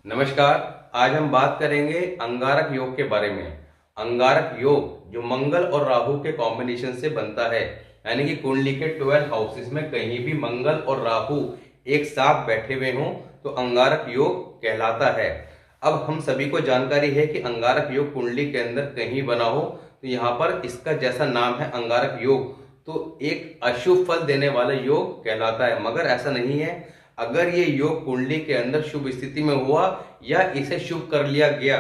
नमस्कार। आज हम बात करेंगे अंगारक योग के बारे में। अंगारक योग जो मंगल और राहु के कॉम्बिनेशन से बनता है, यानी कि कुंडली के 12 हाउसेस में कहीं भी मंगल और राहु एक साथ बैठे हुए हों तो अंगारक योग कहलाता है। अब हम सभी को जानकारी है कि अंगारक योग कुंडली के अंदर कहीं बना हो तो यहाँ पर इसका जैसा नाम है अंगारक योग, तो एक अशुभ फल देने वाला योग कहलाता है। मगर ऐसा नहीं है। अगर ये योग कुंडली के अंदर शुभ स्थिति में हुआ या इसे शुभ कर लिया गया,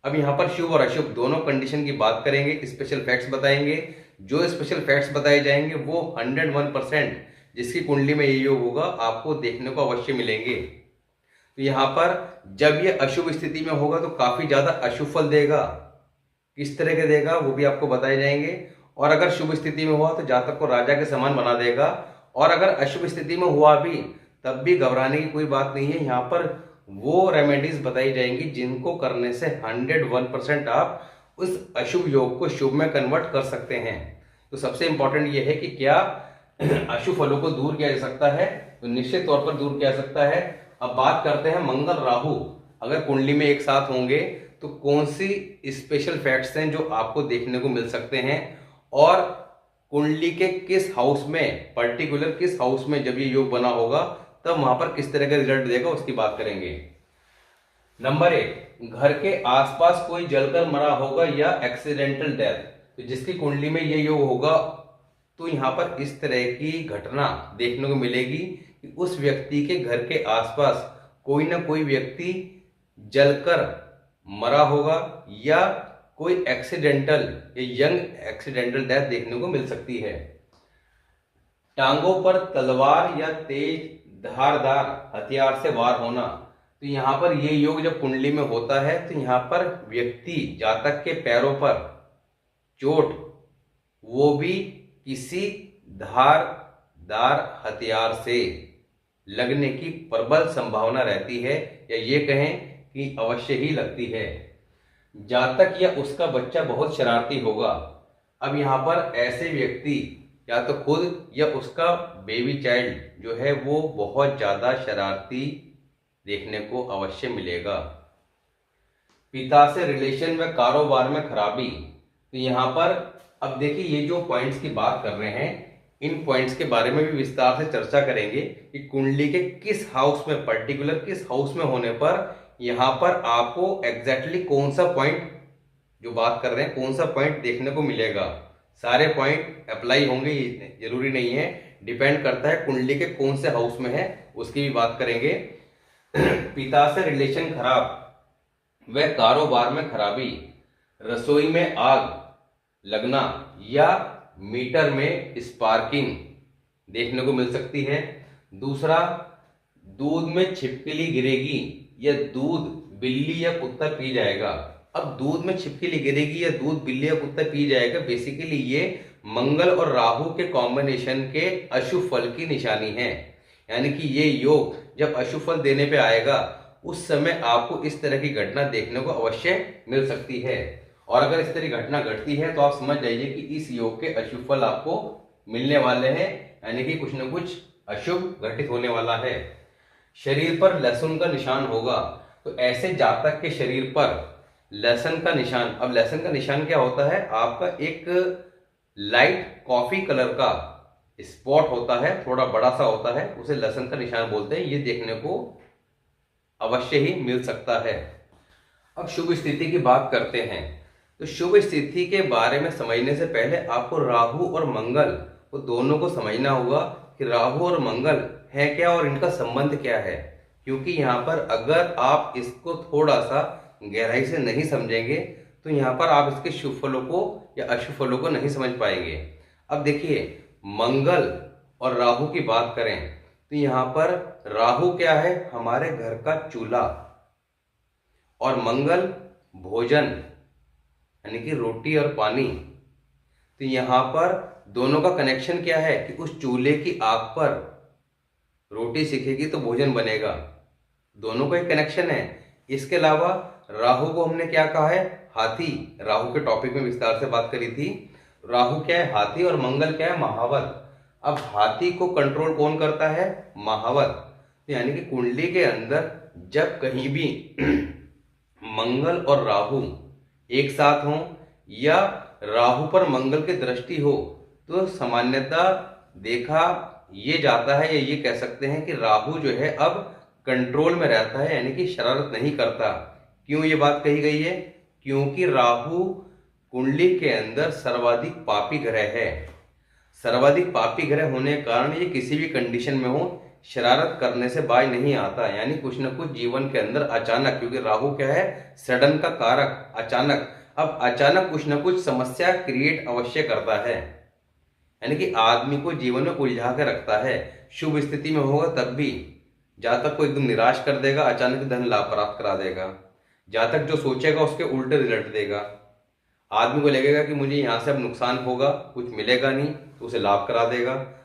अब यहाँ पर शुभ और अशुभ दोनों कंडीशन की बात करेंगे, स्पेशल फैक्ट्स बताएंगे। जो स्पेशल फैक्ट्स बताए जाएंगे वो 101% जिसकी कुंडली में ये योग होगा आपको देखने को अवश्य मिलेंगे। तो यहाँ पर जब ये अशुभ स्थिति में होगा तो काफी ज्यादा अशुभ फल देगा। किस तरह के देगा वो भी आपको बताए जाएंगे। और अगर शुभ स्थिति में हुआ तो जातक को राजा के समान बना देगा। और अगर अशुभ स्थिति में हुआ भी तब भी घबराने की कोई बात नहीं है। यहाँ पर वो रेमेडीज बताई जाएंगी जिनको करने से 101% आप उस अशुभ योग को शुभ में कन्वर्ट कर सकते हैं। तो सबसे इंपॉर्टेंट ये है कि क्या अशुभ फलों को दूर किया जा सकता है, तो निश्चित तौर पर दूर किया जा सकता है। अब बात करते हैं मंगल राहु अगर कुंडली में एक साथ होंगे तो कौन सी स्पेशल फैक्ट्स हैं जो आपको देखने को मिल सकते हैं, और कुंडली के किस हाउस में, पर्टिकुलर किस हाउस में जब ये योग बना होगा तब वहां पर किस तरह का रिजल्ट देगा उसकी बात करेंगे। नंबर 1, घर के आसपास कोई जलकर मरा होगा या एक्सीडेंटल डेथ। तो जिसकी कुंडली में ये योग होगा तो यहाँ पर इस तरह की घटना देखने को मिलेगी कि उस व्यक्ति के घर के आसपास कोई ना कोई व्यक्ति जलकर मरा होगा या कोई एक्सीडेंटल या यंग एक्सीडेंटल डेथ देखने को मिल सकती है। टांगों पर तलवार या तेज धारदार हथियार से वार होना। तो यहाँ पर ये योग जब कुंडली में होता है तो यहाँ पर व्यक्ति जातक के पैरों पर चोट, वो भी किसी धारदार हथियार से लगने की प्रबल संभावना रहती है, या ये कहें कि अवश्य ही लगती है। जातक या उसका बच्चा बहुत शरारती होगा। अब यहाँ पर ऐसे व्यक्ति या तो खुद या उसका बेबी चाइल्ड जो है वो बहुत ज्यादा शरारती देखने को अवश्य मिलेगा। पिता से रिलेशन में कारोबार में खराबी। तो यहाँ पर अब देखिए ये जो पॉइंट्स की बात कर रहे हैं इन पॉइंट्स के बारे में भी विस्तार से चर्चा करेंगे कि कुंडली के किस हाउस में, पर्टिकुलर किस हाउस में होने पर यहाँ पर आपको एग्जैक्टली कौन सा पॉइंट जो बात कर रहे हैं कौन सा पॉइंट देखने को मिलेगा। सारे पॉइंट अप्लाई होंगे जरूरी नहीं है, डिपेंड करता है कुंडली के कौन से हाउस में है, उसकी भी बात करेंगे। पिता से रिलेशन खराब व कारोबार में खराबी, रसोई में आग लगना या मीटर में स्पार्किंग देखने को मिल सकती है। दूसरा, दूध में छिपकली गिरेगी या दूध बिल्ली या कुत्ता पी जाएगा। अब दूध में छिपकली गिरेगी या दूध बिल्ली या कुत्ता पी जाएगा, बेसिकली ये मंगल और राहु के कॉम्बिनेशन के अशुभ फल की निशानी है। यानी कि ये योग जब अशुभ फल देने पे आएगा उस समय आपको इस तरह की घटना देखने को अवश्य मिल सकती है। और अगर इस तरह की घटना घटती है तो आप समझ जाइए कि इस योग के अशुभ फल आपको मिलने वाले हैं, यानी कि कुछ न कुछ अशुभ घटित होने वाला है। शरीर पर लहसुन का निशान होगा। तो ऐसे जातक के शरीर पर लहसुन का निशान, अब लहसुन का निशान क्या होता है, आपका एक लाइट कॉफी कलर का स्पॉट होता है, थोड़ा बड़ा सा होता है, उसे लहसुन का निशान बोलते हैं। ये देखने को अवश्य ही मिल सकता है। अब शुभ स्थिति की बात करते हैं। तो शुभ स्थिति के बारे में समझने से पहले आपको राहु और मंगल वो दोनों को समझना होगा कि राहु और मंगल है क्या और इनका संबंध क्या है। क्योंकि यहाँ पर अगर आप इसको थोड़ा सा गहराई से नहीं समझेंगे तो यहाँ पर आप इसके शुभ फलों को या अशुभ फलों को नहीं समझ पाएंगे। अब देखिए मंगल और राहु की बात करें तो यहाँ पर राहु क्या है, हमारे घर का चूल्हा, और मंगल भोजन यानी कि रोटी और पानी। तो यहाँ पर दोनों का कनेक्शन क्या है कि उस चूल्हे की आग पर रोटी सिकेगी तो भोजन बनेगा, दोनों का एक कनेक्शन है। इसके अलावा राहु को हमने क्या कहा है, हाथी। राहु के टॉपिक में विस्तार से बात करी थी। राहु क्या है, हाथी, और मंगल क्या है, महावत। अब हाथी को कंट्रोल कौन करता है, महावत। यानी कि कुंडली के अंदर जब कहीं भी मंगल और राहु एक साथ हों या राहु पर मंगल की दृष्टि हो तो सामान्यतः देखा ये जाता है, या ये कह सकते हैं कि राहु जो है अब कंट्रोल में रहता है, यानी कि शरारत नहीं करता। क्यों ये बात कही गई है? क्योंकि राहु कुंडली के अंदर सर्वाधिक पापी ग्रह है। सर्वाधिक पापी ग्रह होने के कारण ये किसी भी कंडीशन में हो शरारत करने से बाज नहीं आता, यानी कुछ न कुछ जीवन के अंदर अचानक, क्योंकि राहु क्या है, सडन का कारक, अचानक। अब अचानक कुछ न कुछ समस्या क्रिएट अवश्य करता है, यानी कि आदमी को जीवन में उलझा के रखता है। शुभ स्थिति में होगा तब भी जातक को एकदम निराश कर देगा, अचानक धन लाभ प्राप्त करा देगा। जातक जो सोचेगा उसके उल्टे रिजल्ट देगा। आदमी को लगेगा कि मुझे यहाँ से अब नुकसान होगा, कुछ मिलेगा नहीं, तो उसे लाभ करा देगा।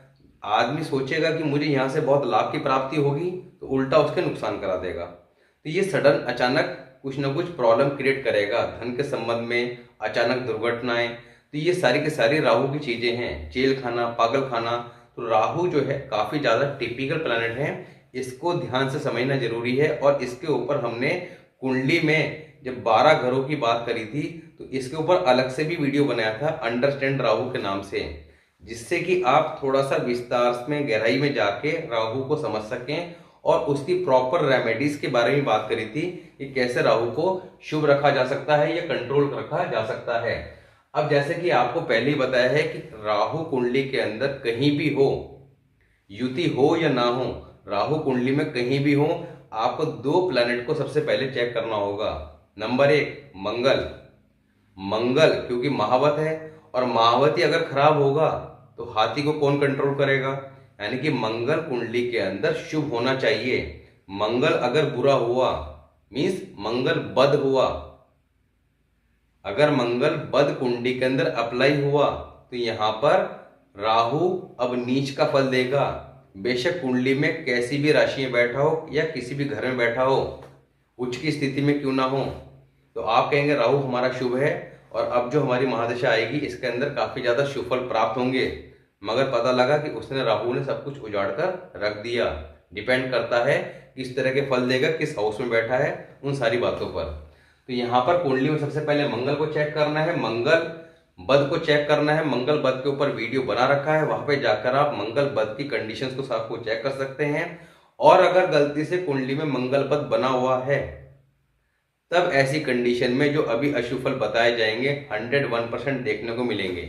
आदमी सोचेगा कि मुझे यहाँ से बहुत लाभ की प्राप्ति होगी, तो उल्टा उसके नुकसान करा देगा। तो ये सडन अचानक कुछ ना कुछ प्रॉब्लम क्रिएट करेगा। धन के संबंध में अचानक दुर्घटनाएं, तो ये सारी की सारी राहु की चीजें हैं। जेल खाना, पागल खाना। तो राहु जो है काफी ज्यादा टिपिकल प्लैनेट है, इसको ध्यान से समझना जरूरी है। और इसके ऊपर हमने कुंडली में जब 12 घरों की बात करी थी तो इसके ऊपर अलग से भी वीडियो बनाया था, अंडरस्टैंड राहु के नाम से, जिससे कि आप थोड़ा सा विस्तार में गहराई में जाके राहु को समझ सकें और उसकी प्रॉपर रेमेडीज के बारे में बात करी थी कि कैसे राहु को शुभ रखा जा सकता है या कंट्रोल रखा जा सकता है। अब जैसे कि आपको पहले ही बताया है कि राहु कुंडली के अंदर कहीं भी हो, युति हो या ना हो, राहु कुंडली में कहीं भी हो, आपको 2 प्लैनेट को सबसे पहले चेक करना होगा। नंबर 1 मंगल। मंगल क्योंकि महावत है, और महावती अगर खराब होगा तो हाथी को कौन कंट्रोल करेगा, यानी कि मंगल कुंडली के अंदर शुभ होना चाहिए। मंगल अगर बुरा हुआ मीन्स मंगल बद हुआ, अगर मंगल बद कुंडली के अंदर अप्लाई हुआ तो यहां पर राहु अब नीच का फल देगा। बेशक कुंडली में कैसी भी राशि में बैठा हो या किसी भी घर में बैठा हो, उच्च की स्थिति में क्यों ना हो, तो आप कहेंगे राहु हमारा शुभ है और अब जो हमारी महादशा आएगी इसके अंदर काफी ज्यादा शुभ फल प्राप्त होंगे। मगर पता लगा कि उसने, राहु ने सब कुछ उजाड़ कर रख दिया। डिपेंड करता है किस तरह के फल देगा, किस हाउस में बैठा है, उन सारी बातों पर। तो यहाँ पर कुंडली में सबसे पहले मंगल को चेक करना है, मंगल बद को चेक करना है। मंगल बद के ऊपर वीडियो बना रखा है, वहां पे जाकर आप मंगल बद की कंडीशंस को सबको चेक कर सकते हैं। और अगर गलती से कुंडली में मंगल बद बना हुआ है तब ऐसी कंडीशन में जो अभी अशुभ फल बताए जाएंगे 101% देखने को मिलेंगे।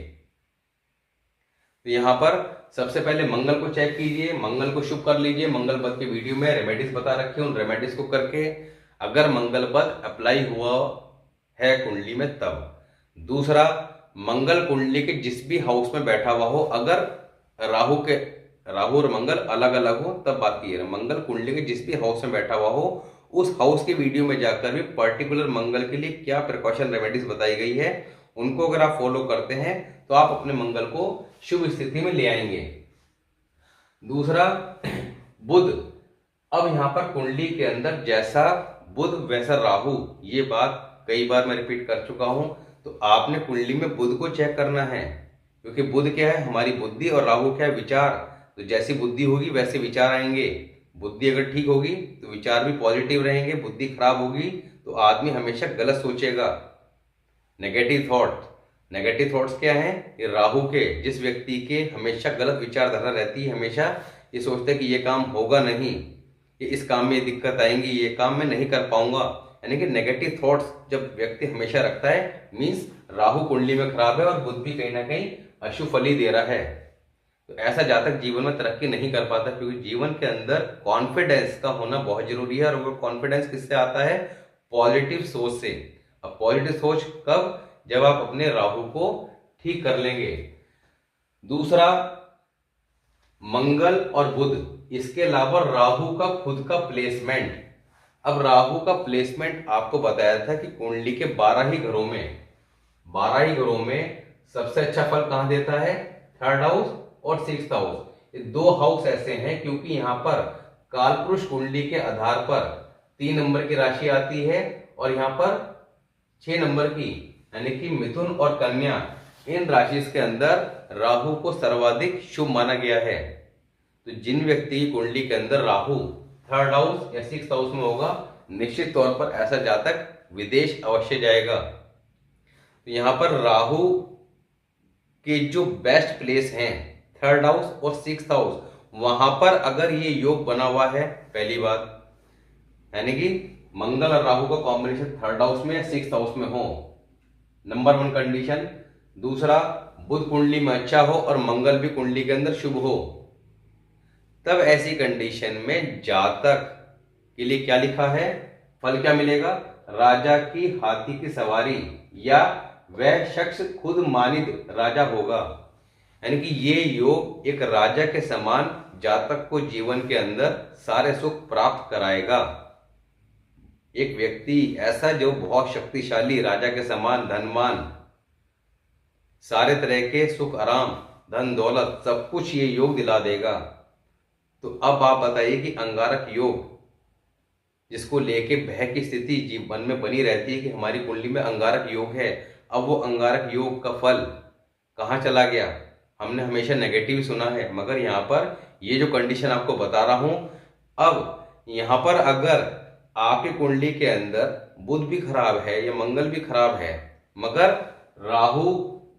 तो यहाँ पर सबसे पहले मंगल को चेक कीजिए, मंगल को शुभ कर लीजिए। मंगल बद के वीडियो में रेमेडीज बता रखे, उन रेमेडीज को करके अगर मंगल बद अप्लाई हुआ है कुंडली में तब। दूसरा, मंगल कुंडली के जिस भी हाउस में बैठा हुआ हो, अगर राहु और मंगल अलग अलग हो तब बात की है। मंगल कुंडली के जिस भी हाउस में बैठा हुआ हो उस हाउस के वीडियो में जाकर भी पर्टिकुलर मंगल के लिए क्या प्रिकॉशन रेमेडीज बताई गई है उनको अगर आप फॉलो करते हैं तो आप अपने मंगल को शुभ स्थिति में ले आएंगे। दूसरा, बुध। अब यहां पर कुंडली के अंदर जैसा बुध वैसा राहु, ये बात कई बार मैं रिपीट कर चुका हूं। तो आपने कुंडली में बुध को चेक करना है, क्योंकि बुध क्या है, हमारी बुद्धि, और राहु क्या है, विचार। तो जैसी बुद्धि होगी वैसे विचार आएंगे। बुद्धि अगर ठीक होगी तो विचार भी पॉजिटिव रहेंगे, बुद्धि खराब होगी तो आदमी हमेशा गलत सोचेगा। नेगेटिव थॉट्स क्या है, ये राहु के, जिस व्यक्ति के हमेशा गलत विचारधारा रहती है, हमेशा ये सोचते हैं कि ये काम होगा नहीं, कि इस काम में दिक्कत आएंगी, ये काम मैं नहीं कर पाऊंगा। यानी कि नेगेटिव थॉट्स जब व्यक्ति हमेशा रखता है मीन्स राहु कुंडली में खराब है और बुध भी कहीं ना कहीं अशुभ फल ही दे रहा है। तो ऐसा जातक जीवन में तरक्की नहीं कर पाता, क्योंकि जीवन के अंदर कॉन्फिडेंस का होना बहुत जरूरी है। और वो कॉन्फिडेंस किससे आता है, पॉजिटिव सोच से। अब पॉजिटिव सोच कब, जब आप अपने राहु को ठीक कर लेंगे। दूसरा, मंगल और बुध, इसके अलावा राहु का खुद का प्लेसमेंट। अब राहु का प्लेसमेंट आपको बताया था कि कुंडली के 12 ही घरों में सबसे अच्छा फल कहां देता है, 3rd हाउस और 6th हाउस। ये 2 हाउस ऐसे हैं क्योंकि यहां पर कालपुरुष कुंडली के आधार पर 3 नंबर की राशि आती है और यहां पर 6 नंबर की, यानी कि मिथुन और कन्या, इन राशि के अंदर राहु को सर्वाधिक शुभ माना गया है। तो जिन व्यक्ति की कुंडली के अंदर राहु थर्ड हाउस या सिक्स्थ हाउस में होगा, निश्चित तौर पर ऐसा जातक विदेश अवश्य जाएगा। तो यहाँ पर राहु के जो बेस्ट प्लेस हैं थर्ड हाउस और सिक्स्थ हाउस, वहां पर अगर ये योग बना हुआ है, पहली बात यानी कि मंगल और राहु का कॉम्बिनेशन थर्ड हाउस में या सिक्स्थ हाउस में हो, नंबर 1 कंडीशन। दूसरा, बुध कुंडली में अच्छा हो और मंगल भी कुंडली के अंदर शुभ हो, तब ऐसी कंडीशन में जातक के लिए क्या लिखा है, फल क्या मिलेगा, राजा की हाथी की सवारी, या वह शख्स खुद मानित राजा होगा। यानी कि ये योग एक राजा के समान जातक को जीवन के अंदर सारे सुख प्राप्त कराएगा। एक व्यक्ति ऐसा जो बहुत शक्तिशाली, राजा के समान धनवान, सारे तरह के सुख आराम, धन दौलत, सब कुछ ये योग दिला देगा। तो अब आप बताइए कि अंगारक योग जिसको लेके भय की स्थिति जीवन में बनी रहती है कि हमारी कुंडली में अंगारक योग है, अब वो अंगारक योग का फल कहाँ चला गया। हमने हमेशा नेगेटिव सुना है, मगर यहाँ पर ये जो कंडीशन आपको बता रहा हूं, अब यहाँ पर अगर आपकी कुंडली के अंदर बुध भी खराब है या मंगल भी खराब है, मगर राहु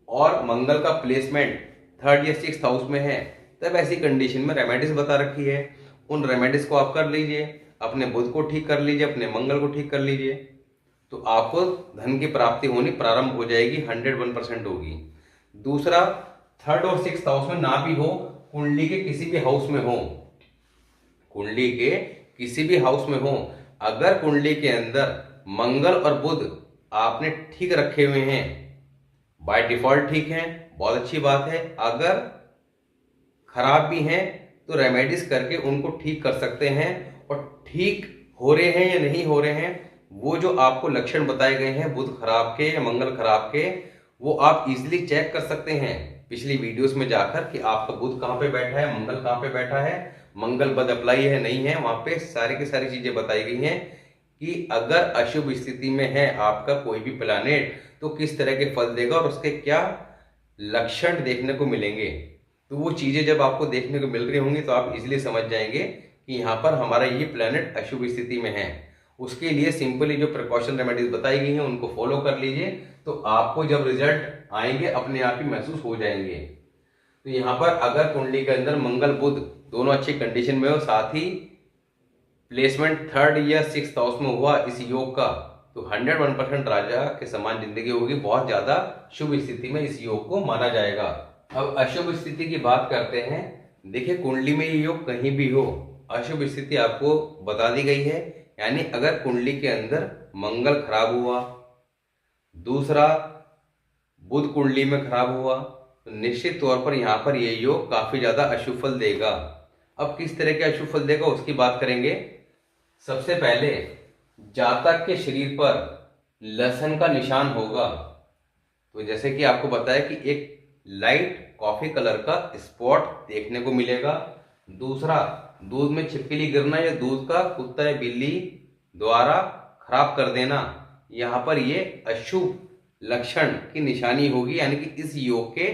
और मंगल का प्लेसमेंट थर्ड या सिक्स्थ हाउस में है, तब ऐसी कंडीशन में रेमेडीज बता रखी है। उन रेमेडीज को आप कर लीजिए, अपने बुध को ठीक कर लीजिए, अपने मंगल को ठीक कर लीजिए, तो आपको धन की प्राप्ति होनी प्रारंभ हो जाएगी, 101% होगी। दूसरा, थर्ड और सिक्स्थ हाउस में ना भी हो, कुंडली के किसी भी हाउस में हो, कुंडली के किसी भी हाउस में हो, अगर कुंडली के अंदर मंगल और बुध आपने ठीक रखे हुए हैं, बाय डिफॉल्ट ठीक हैं, बहुत अच्छी बात है। अगर खराब भी हैं तो रेमेडीज करके उनको ठीक कर सकते हैं, और ठीक हो रहे हैं या नहीं हो रहे हैं, वो जो आपको लक्षण बताए गए हैं बुध खराब के या मंगल खराब के, वो आप इजीली चेक कर सकते हैं पिछली वीडियोस में जाकर कि आपका बुध कहाँ पे बैठा है, मंगल कहाँ पे बैठा है, मंगल बद अप्लाई है नहीं है, वहां पे सारी की सारी चीजें बताई गई हैं कि अगर अशुभ स्थिति में है आपका कोई भी प्लैनेट तो किस तरह के फल देगा और उसके क्या लक्षण देखने को मिलेंगे। तो वो चीजें जब आपको देखने को मिल रही होंगी तो आप इजीली समझ जाएंगे कि यहाँ पर हमारा ये प्लैनेट अशुभ स्थिति में है। उसके लिए सिंपली जो प्रिकॉशन रेमेडीज बताई गई हैं उनको फॉलो कर लीजिए, तो आपको जब रिजल्ट आएंगे अपने आप ही महसूस हो जाएंगे। तो यहाँ पर अगर कुंडली के अंदर मंगल बुध दोनों अच्छी कंडीशन में हो, साथ ही प्लेसमेंट थर्ड या सिक्स्थ हाउस में हुआ इस योग का, तो 101% राजा के समान जिंदगी होगी, बहुत ज्यादा शुभ स्थिति में इस योग को माना जाएगा। अब अशुभ स्थिति की बात करते हैं। देखिए, कुंडली में ये योग कहीं भी हो, अशुभ स्थिति आपको बता दी गई है। यानी अगर कुंडली के अंदर मंगल खराब हुआ, दूसरा बुध कुंडली में खराब हुआ, तो निश्चित तौर पर यहाँ पर ये योग काफी ज्यादा अशुभ फल देगा। अब किस तरह के अशुभ फल देगा उसकी बात करेंगे। सबसे पहले, जातक के शरीर पर लहसन का निशान होगा। तो जैसे कि आपको बताया कि एक लाइट कॉफी कलर का स्पॉट देखने को मिलेगा। दूसरा, दूध में छिपकली गिरना या दूध का कुत्ता या बिल्ली द्वारा खराब कर देना, यहाँ पर ये अशुभ लक्षण की निशानी होगी, यानी कि इस योग के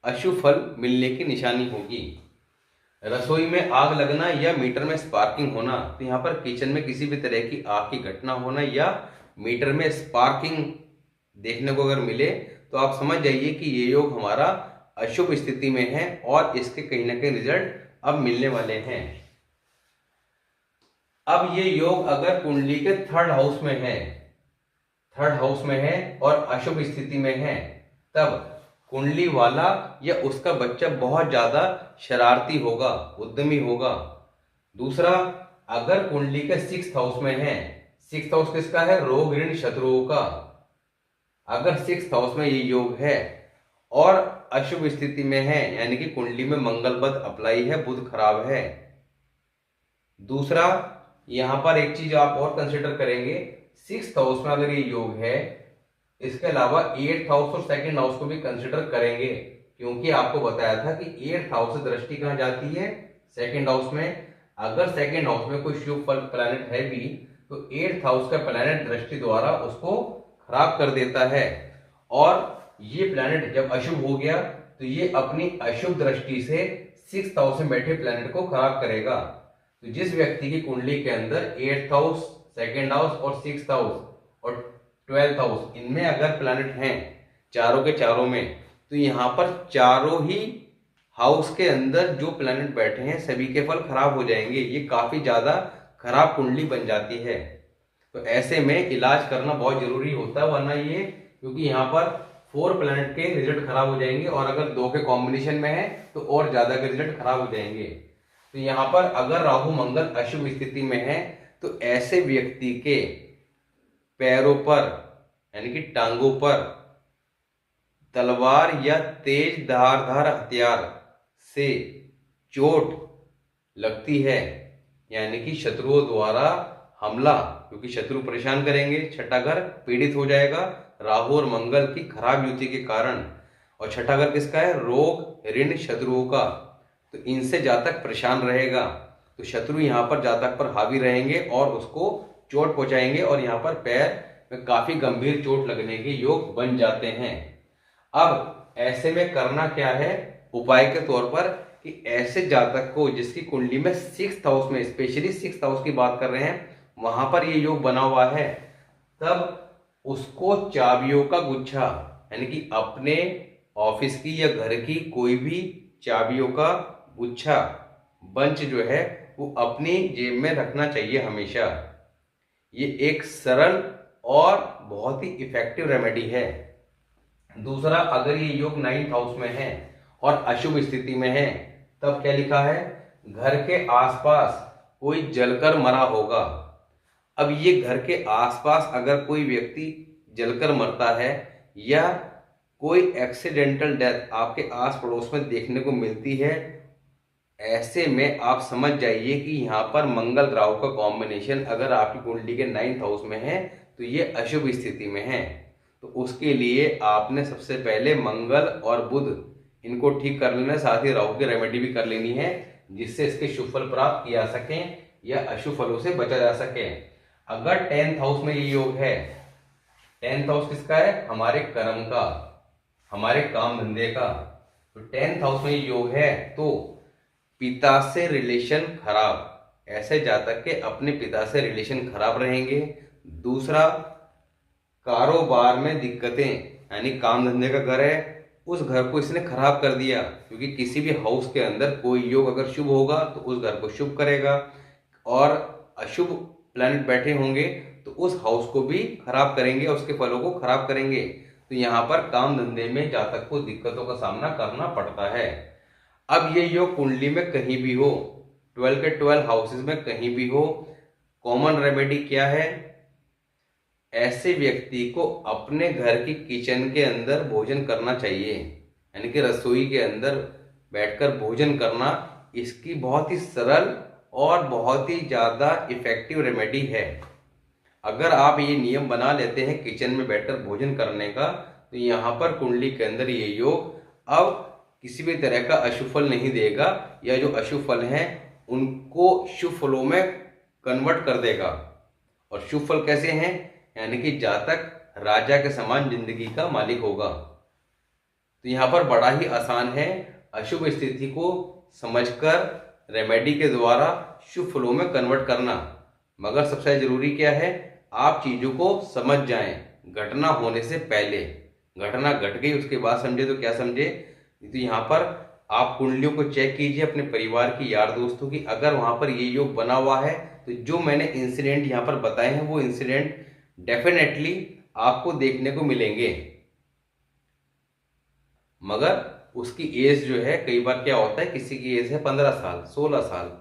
अशुभ फल मिलने की निशानी होगी। रसोई में आग लगना या मीटर में स्पार्किंग होना, तो यहाँ पर किचन में किसी भी तरह की आग की घटना होना या मीटर में स्पार्किंग देखने को अगर मिले तो आप समझ जाइए कि ये योग हमारा अशुभ स्थिति में है और इसके कहीं ना कहीं रिजल्ट अब मिलने वाले हैं। अब ये योग अगर कुंडली के थर्ड हाउस में है, थर्ड हाउस में है और अशुभ स्थिति में है, तब कुंडली वाला या उसका बच्चा बहुत ज्यादा शरारती होगा, उद्यमी होगा। दूसरा, अगर कुंडली के सिक्स्थ हाउस में है, सिक्स्थ हाउस किसका है, रोग ऋण शत्रुओं का, अगर सिक्स्थ हाउस में ये योग है और अशुभ स्थिति में है, यानी कि कुंडली में मंगल बद अप्लाई है, बुध खराब है। दूसरा, यहां पर एक चीज आप और कंसिडर करेंगे, सिक्स्थ हाउस में अगर ये योग है, इसके अलावा एट्थ हाउस और सेकंड हाउस को भी कंसिडर करेंगे, क्योंकि आपको बताया था कि एट्थ हाउस से दृष्टि कहां जाती है, सेकंड हाउस में। अगर सेकंड हाउस में कोई शुभ फल प्लैनेट है भी तो एट्थ हाउस का प्लैनेट दृष्टि द्वारा उसको खराब कर देता है, और ये प्लैनेट जब अशुभ हो गया तो ये अपनी अशुभ दृष्टि से सिक्स्थ हाउस में बैठे प्लैनेट को खराब करेगा। तो जिस व्यक्ति की कुंडली के अंदर 8th हाउस, 2nd हाउस और 6th हाउस और 12th हाउस, इनमें अगर प्लैनेट हैं चारों के चारों में, तो यहाँ पर चारों ही हाउस के अंदर जो प्लैनेट बैठे हैं सभी के फल खराब हो जाएंगे। ये काफी ज्यादा खराब कुंडली बन जाती है। तो ऐसे में इलाज करना बहुत जरूरी होता है, वरना ये, क्योंकि यहाँ पर 4 प्लैनेट के रिजल्ट खराब हो जाएंगे और अगर 2 के कॉम्बिनेशन में है तो और ज्यादा के रिजल्ट खराब हो जाएंगे। तो यहाँ पर अगर राहु मंगल अशुभ स्थिति में है तो ऐसे व्यक्ति के पैरों पर यानी कि टांगों पर तलवार या तेज धारदार हथियार से चोट लगती है, यानी कि शत्रुओं द्वारा हमला, क्योंकि शत्रु परेशान करेंगे। छठा घर पीड़ित हो जाएगा राहु और मंगल की खराब युति के कारण। और छठा घर किसका है? रोग, ऋण, शत्रुओं का। तो इनसे जातक परेशान रहेगा, तो शत्रु यहाँ पर जातक पर हावी रहेंगे और उसको चोट पहुंचाएंगे और यहाँ पर पैर में काफी गंभीर चोट लगने के योग बन जाते हैं। अब ऐसे में करना क्या है उपाय के तौर पर, कि ऐसे जातक को जिसकी कुंडली में 6th हाउस में, स्पेशली 6th हाउस की बात कर रहे हैं, वहां पर ये योग बना हुआ है, तब उसको चाबियों का गुच्छा, यानी कि अपने ऑफिस की या घर की कोई भी चाबियों का गुच्छा, बंच जो है, वो अपनी जेब में रखना चाहिए हमेशा। ये एक सरल और बहुत ही इफेक्टिव रेमेडी है। दूसरा, अगर ये योग 9th हाउस में है और अशुभ स्थिति में है, तब क्या लिखा है? घर के आसपास कोई जलकर मरा होगा। अब ये घर के आसपास अगर कोई व्यक्ति जलकर मरता है या कोई एक्सीडेंटल डेथ आपके आस पड़ोस में देखने को मिलती है, ऐसे में आप समझ जाइए कि यहाँ पर मंगल राहु का कॉम्बिनेशन अगर आपकी कुंडली के 9th हाउस में है तो ये अशुभ स्थिति में है। तो उसके लिए आपने सबसे पहले मंगल और बुध इनको ठीक कर लेना, साथ ही राहु की रेमेडी भी कर लेनी है, जिससे इसके शुभ फल प्राप्त किया सकें या अशुभ फलों से बचा जा सके। अगर 10th हाउस में ये योग है, 10th हाउस किसका है? हमारे कर्म का, हमारे काम धंधे का। तो 10th हाउस में ये योग है तो पिता से रिलेशन खराब, ऐसे जातक के अपने पिता से रिलेशन खराब रहेंगे। दूसरा, कारोबार में दिक्कतें, यानी काम धंधे का घर है, उस घर को इसने खराब कर दिया, क्योंकि किसी भी हाउस के अंदर कोई योग अगर शुभ होगा तो उस घर को शुभ करेगा, और अशुभ प्लैनेट बैठे होंगे तो उस हाउस को भी खराब करेंगे, उसके फलों को खराब करेंगे। तो यहाँ पर काम धंधे में जातक को दिक्कतों का सामना करना पड़ता है। अब ये योग कुंडली में कहीं भी हो, 12 के 12 हाउसेस में कहीं भी हो, कॉमन रेमेडी क्या है? ऐसे व्यक्ति को अपने घर की किचन के अंदर भोजन करना चाहिए, यानी कि रसोई के अंदर बैठकर भोजन करना इसकी बहुत ही सरल और बहुत ही ज़्यादा इफेक्टिव रेमेडी है। अगर आप ये नियम बना लेते हैं किचन में बैठकर भोजन करने का, तो यहाँ पर कुंडली के अंदर ये योग अब किसी भी तरह का अशुभ फल नहीं देगा, या जो अशुभ फल हैं उनको शुभ फलों में कन्वर्ट कर देगा। और शुभ फल कैसे हैं? यानी कि जातक राजा के समान जिंदगी का मालिक होगा। तो यहाँ पर बड़ा ही आसान है, अशुभ स्थिति को समझकर रेमेडी के द्वारा शुभ फलों में कन्वर्ट करना। मगर सबसे जरूरी क्या है? आप चीजों को समझ जाएं, घटना होने से पहले। घटना घट गई उसके बाद समझे तो क्या समझे। तो यहाँ पर आप कुंडलियों को चेक कीजिए अपने परिवार की, यार दोस्तों की, अगर वहां पर ये योग बना हुआ है तो जो मैंने इंसिडेंट यहाँ पर बताए हैं वो इंसिडेंट डेफिनेटली आपको देखने को मिलेंगे। मगर उसकी एज जो है, कई बार क्या होता है किसी की एज है 15 साल 16 साल,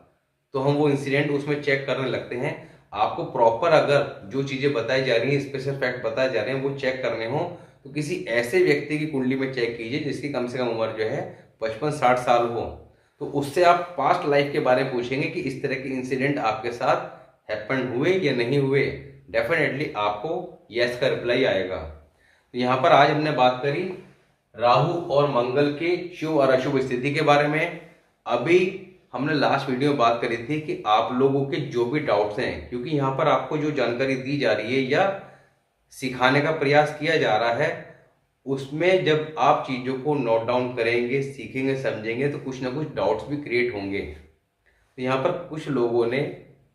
तो हम वो इंसिडेंट उसमें चेक करने लगते हैं। आपको प्रॉपर अगर जो चीजें बताई जा रही हैं, स्पेशल फैक्ट बताए जा रहे हैं, वो चेक करने हो तो किसी ऐसे व्यक्ति की कुंडली में चेक कीजिए जिसकी कम से कम उम्र जो है 55-60 साल हो। तो उससे आप पास्ट लाइफ के बारे में पूछेंगे कि इस तरह के इंसिडेंट आपके साथ हैपन हुए या नहीं हुए, डेफिनेटली आपको यस का रिप्लाई आएगा। तो यहाँ पर आज हमने बात करी राहु और मंगल के शुभ और अशुभ स्थिति के बारे में। अभी हमने लास्ट वीडियो में बात करी थी कि आप लोगों के जो भी डाउट्स हैं, क्योंकि यहाँ पर आपको जो जानकारी दी जा रही है या सिखाने का प्रयास किया जा रहा है, उसमें जब आप चीजों को नोट डाउन करेंगे, सीखेंगे, समझेंगे, तो कुछ ना कुछ डाउट्स भी क्रिएट होंगे। तो यहाँ पर कुछ लोगों ने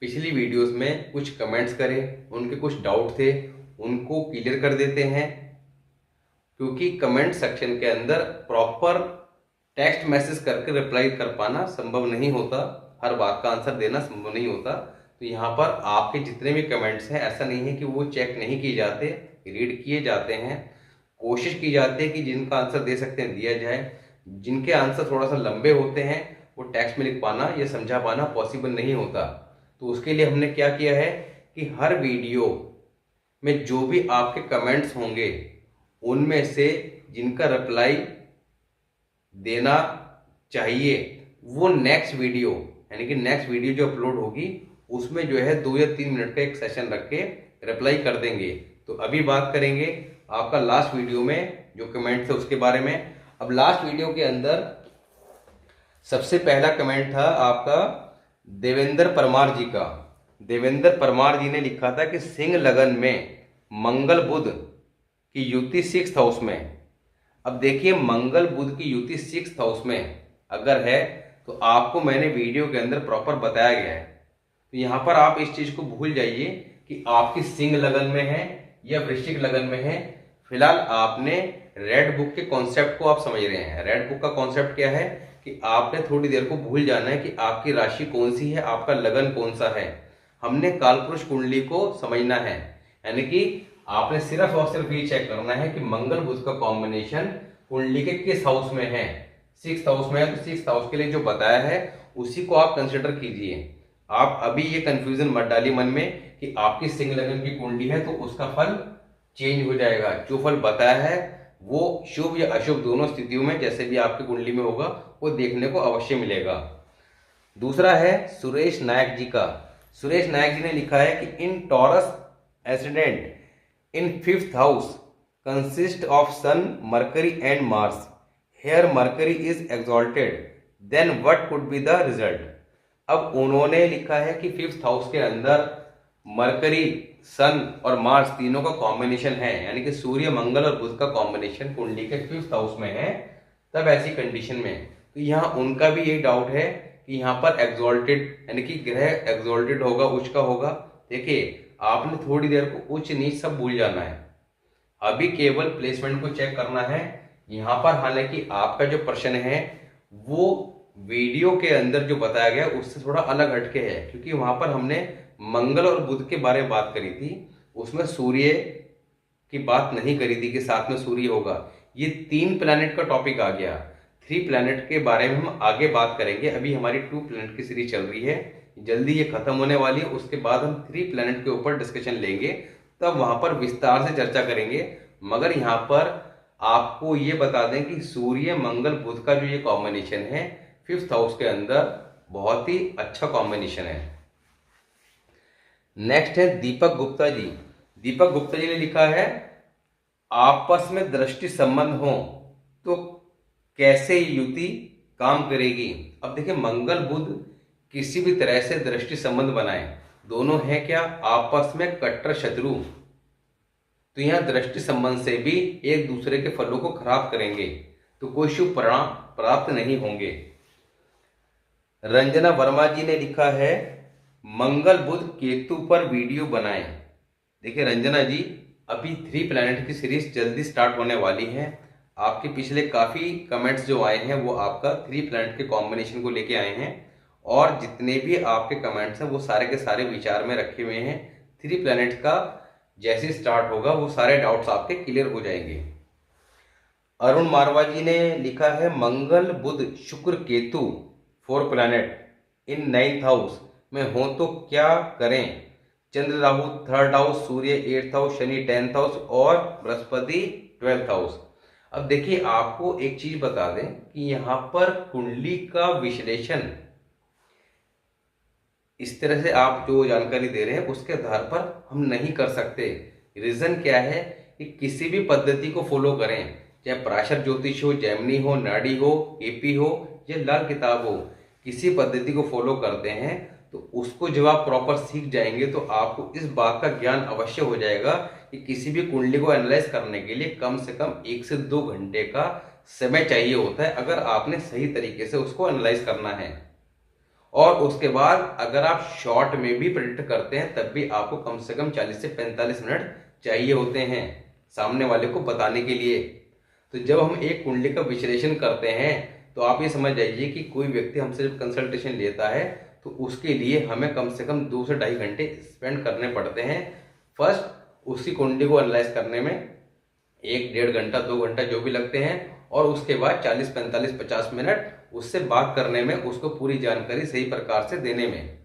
पिछली वीडियोस में कुछ कमेंट्स करे, उनके कुछ डाउट थे, उनको क्लियर कर देते हैं, क्योंकि कमेंट सेक्शन के अंदर प्रॉपर टेक्स्ट मैसेज करके रिप्लाई कर पाना संभव नहीं होता, हर बात का आंसर देना संभव नहीं होता। तो यहाँ पर आपके जितने भी कमेंट्स हैं, ऐसा नहीं है कि वो चेक नहीं किए जाते, रीड किए जाते हैं, कोशिश की जाती है कि जिनका आंसर दे सकते हैं दिया जाए। जिनके आंसर थोड़ा सा लंबे होते हैं वो टेक्स्ट में लिख पाना या समझा पाना पॉसिबल नहीं होता। तो उसके लिए हमने क्या किया है कि हर वीडियो में जो भी आपके कमेंट्स होंगे उनमें से जिनका रिप्लाई देना चाहिए वो नेक्स्ट वीडियो, यानी कि नेक्स्ट वीडियो जो अपलोड होगी उसमें जो है 2 या 3 मिनट का एक सेशन रख के रिप्लाई कर देंगे। तो अभी बात करेंगे आपका लास्ट वीडियो में जो कमेंट थे उसके बारे में। अब लास्ट वीडियो के अंदर सबसे पहला कमेंट था आपका देवेंद्र परमार जी का। देवेंद्र परमार जी ने लिखा था कि सिंह लगन में मंगल बुध की युति 6th हाउस में। अब देखिए मंगल बुध की युति 6th हाउस में अगर है तो आपको मैंने वीडियो के अंदर प्रॉपर बताया गया है। तो यहाँ पर आप इस चीज को भूल जाइए कि आपकी सिंह लगन में है या वृश्चिक लगन में है। फिलहाल आपने रेड बुक के कॉन्सेप्ट को आप समझ रहे हैं। रेड बुक का कॉन्सेप्ट क्या है कि आपने थोड़ी देर को भूल जाना है कि आपकी राशि कौन सी है, आपका लगन कौन सा है। हमने कालपुरुष कुंडली को समझना है, यानी कि आपने सिर्फ और सिर्फ ये चेक करना है कि मंगल बुध का कॉम्बिनेशन कुंडली के किस हाउस में है। 6th हाउस में है तो 6th हाउस के लिए जो बताया है उसी को आप कंसिडर कीजिए। आप अभी ये कंफ्यूजन मत डालिए मन में कि आपकी सिंह लगन की कुंडली है तो उसका फल चेंज हो जाएगा। जो फल बताया है वो शुभ या अशुभ दोनों स्थितियों में जैसे भी आपकी कुंडली में होगा वो देखने को अवश्य मिलेगा। दूसरा है सुरेश नायक जी का। सुरेश नायक जी ने लिखा है कि in Taurus ascendant in 5th house consist of sun, mercury and mars. Here mercury is exalted, then what could be the result? अब उन्होंने लिखा है कि 5th हाउस के अंदर मरकरी, सन और मार्स तीनों का कॉम्बिनेशन है, यानी कि सूर्य, मंगल और बुध का कॉम्बिनेशन कुंडली के 5th हाउस में है, तब ऐसी कंडीशन में। तो यहाँ उनका भी यही डाउट है कि यहाँ पर एग्जॉल्टेड यानी कि ग्रह एग्जॉल्टेड होगा, उच्च का होगा। देखिए आपने थोड़ी देर को उच्च नीच सब भूल जाना है, अभी केवल प्लेसमेंट को चेक करना है। यहाँ पर हालांकि आपका जो प्रश्न है वो वीडियो के अंदर जो बताया गया उससे थोड़ा अलग हटके है, क्योंकि वहां पर हमने मंगल और बुध के बारे में बात करी थी, उसमें सूर्य की बात नहीं करी थी कि साथ में सूर्य होगा। ये 3 प्लैनेट का टॉपिक आ गया। 3 प्लैनेट के बारे में हम आगे बात करेंगे। अभी हमारी 2 प्लैनेट की सीरीज चल रही है, जल्दी ये खत्म होने वाली है। उसके बाद हम 3 प्लैनेट के ऊपर डिस्कशन लेंगे, तब वहां पर विस्तार से चर्चा करेंगे। मगर यहाँ पर आपको ये बता दें कि सूर्य, मंगल, बुध का जो ये कॉम्बिनेशन है 5th हाउस के अंदर बहुत ही अच्छा कॉम्बिनेशन है। नेक्स्ट है दीपक गुप्ता जी। दीपक गुप्ता जी ने लिखा है आपस में दृष्टि संबंध हो तो कैसे युति काम करेगी। अब देखिए मंगल बुध किसी भी तरह से दृष्टि संबंध बनाए, दोनों है क्या आपस में कट्टर शत्रु, तो यहां दृष्टि संबंध से भी एक दूसरे के फलों को खराब करेंगे, तो कोई शुभ परिणाम प्राप्त नहीं होंगे। रंजना वर्मा जी ने लिखा है मंगल बुध केतु पर वीडियो बनाएं। देखिए रंजना जी, अभी 3 प्लैनेट की सीरीज जल्दी स्टार्ट होने वाली है। आपके पिछले काफी कमेंट्स जो आए हैं वो आपका 3 प्लैनेट के कॉम्बिनेशन को लेके आए हैं, और जितने भी आपके कमेंट्स हैं वो सारे के सारे विचार में रखे हुए हैं। 3 प्लैनेट का जैसे स्टार्ट होगा वो सारे डाउट्स आपके क्लियर हो जाएंगे। अरुण मारवा जी ने लिखा है मंगल Budh Shukra Ketu 4 planet in 9th house में हो तो क्या करें। चंद्र राहु 3rd हाउस, सूर्य 8th house, Shani 10th house और बृहस्पति 12th हाउस। अब देखिए आपको एक चीज बता दें कि यहाँ पर कुंडली का विश्लेषण इस तरह से आप जो जानकारी दे रहे हैं उसके आधार पर हम नहीं कर सकते। रीजन क्या है कि किसी भी पद्धति को फॉलो करें, चाहे पराशर ज्योतिष हो, जैमिनी हो, नाड़ी हो, एपी हो या लाल किताब हो, किसी पद्धति को फॉलो करते हैं तो उसको जब आप प्रॉपर सीख जाएंगे तो आपको इस बात का ज्ञान अवश्य हो जाएगा कि किसी भी कुंडली को एनालाइज करने के लिए कम से कम 1 से 2 घंटे का समय चाहिए होता है, अगर आपने सही तरीके से उसको एनालाइज करना है। और उसके बाद अगर आप शॉर्ट में भी प्रेडिक्ट करते हैं तब भी आपको कम से कम 40 से 45 मिनट चाहिए होते हैं सामने वाले को बताने के लिए। तो जब हम एक कुंडली का विश्लेषण करते हैं तो आप ये समझ जाइए कि कोई व्यक्ति हमसे जब कंसल्टेशन लेता है तो उसके लिए हमें कम से कम 2 से 2.5 घंटे स्पेंड करने पड़ते हैं। फर्स्ट उसकी कुंडली को एनालाइज करने में 1-1.5 घंटा 2 घंटा जो भी लगते हैं, और उसके बाद 40, 45, 50 मिनट उससे बात करने में, उसको पूरी जानकारी सही प्रकार से देने में।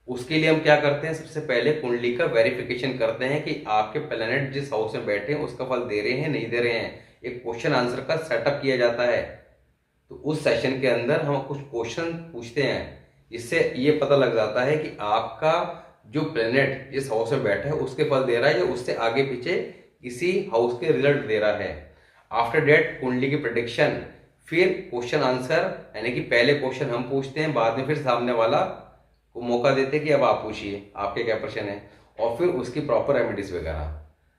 उसके लिए हम क्या करते हैं, सबसे पहले कुंडली का वेरिफिकेशन करते हैं कि आपके प्लैनेट जिस हाउस में बैठे हैं उसका फल दे रहे हैं नहीं दे रहे हैं। एक क्वेश्चन आंसर का सेटअप किया जाता है। तो उस सेशन के अंदर हम कुछ क्वेश्चन पूछते हैं, इससे ये पता लग जाता है कि आपका जो प्लैनेट जिस हाउस में बैठा है उसके फल दे रहा है या उससे आगे पीछे किसी हाउस के रिजल्ट दे रहा है। आफ्टर डेट कुंडली की प्रेडिक्शन, फिर क्वेश्चन आंसर, यानी कि पहले क्वेश्चन हम पूछते हैं, बाद में फिर सामने वाला को मौका देते हैं कि अब आप पूछिए आपके क्या प्रश्न है, और फिर उसकी प्रॉपर रेमेडीज वगैरह।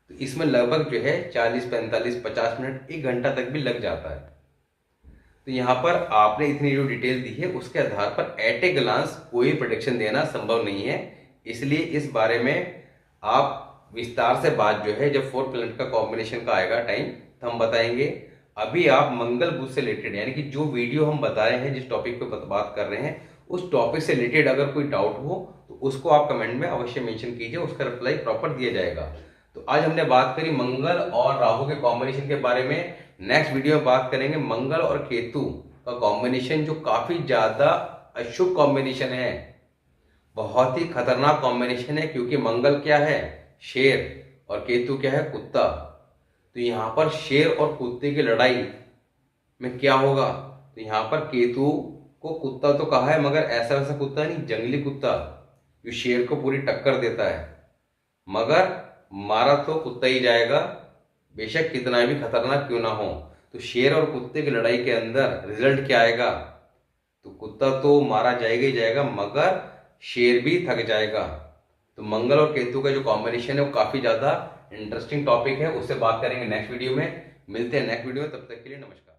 तो इसमें लगभग जो है 40, 45, 50 मिनट 1 घंटा तक भी लग जाता है। तो यहाँ पर आपने इतनी जो डिटेल दी है उसके आधार पर एट ए ग्लांस कोई प्रेडिक्शन देना संभव नहीं है। इसलिए इस बारे में आप विस्तार से बात जो है जब 4 प्लैनेट का कॉम्बिनेशन का आएगा टाइम तो हम बताएंगे। अभी आप मंगल बुध से रिलेटेड, यानी कि जो वीडियो हम बता रहे हैं, जिस टॉपिक पे बात कर रहे हैं, उस टॉपिक से रिलेटेड अगर कोई डाउट हो तो उसको आप कमेंट में अवश्य मेंशन कीजिए, उसका रिप्लाई प्रॉपर दिया जाएगा। तो आज हमने बात करी मंगल और राहु के कॉम्बिनेशन के बारे में। नेक्स्ट वीडियो में बात करेंगे मंगल और केतु का कॉम्बिनेशन, जो काफी ज्यादा अशुभ कॉम्बिनेशन है, बहुत ही खतरनाक कॉम्बिनेशन है, क्योंकि मंगल क्या है, शेर, और केतु क्या है, कुत्ता। तो यहाँ पर शेर और कुत्ते की लड़ाई में क्या होगा, तो यहाँ पर केतु को कुत्ता तो कहा है मगर ऐसा वैसा कुत्ता नहीं, जंगली कुत्ता जो शेर को पूरी टक्कर देता है, मगर मारा तो कुत्ता ही जाएगा, बेशक कितना भी खतरनाक क्यों ना हो। तो शेर और कुत्ते की लड़ाई के अंदर रिजल्ट क्या आएगा, तो कुत्ता तो मारा जाएगा ही जाएगा मगर शेर भी थक जाएगा। तो मंगल और केतु का जो कॉम्बिनेशन है वो काफी ज्यादा इंटरेस्टिंग टॉपिक है, उससे बात करेंगे नेक्स्ट वीडियो में। मिलते हैं नेक्स्ट वीडियो में, तब तक के लिए नमस्कार।